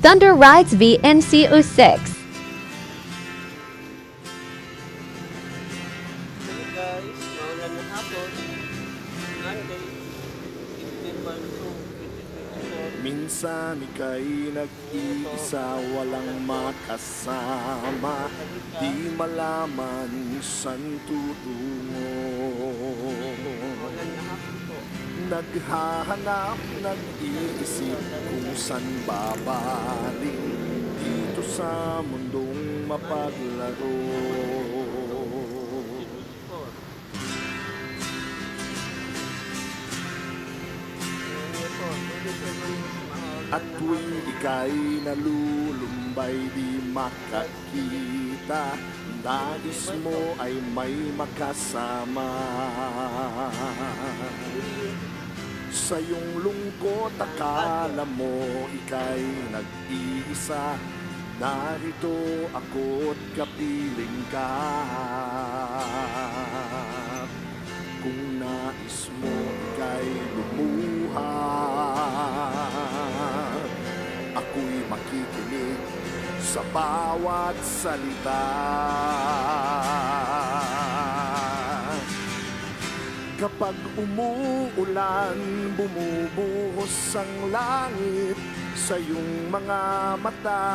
Thunder Rides VNC06. Hello guys, maulan ng hapon. Monday, September 2, 2024. Minsan ika'y nag-iisa, walang makasama, di malaman saan tutungo. Maulan na hapon po. Naghahanap, nag-iisip kung saan babaling dito sa mundong mapaglaro. At tuwing ika'y nalulumbay di makakita, nais mo ay may makasama. Sa iyong lungkot akala mo ika'y nag-iisa, narito ako't kapiling ka. Kung nais mo ika'y lumuha, ako'y makikinig sa bawat salita. Kapag umuulan, bumubuhos ang langit sa iyong mga mata.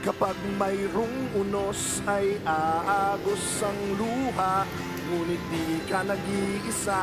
Kapag mayroong unos ay aagos ang luha, ngunit di ka nag-iisa.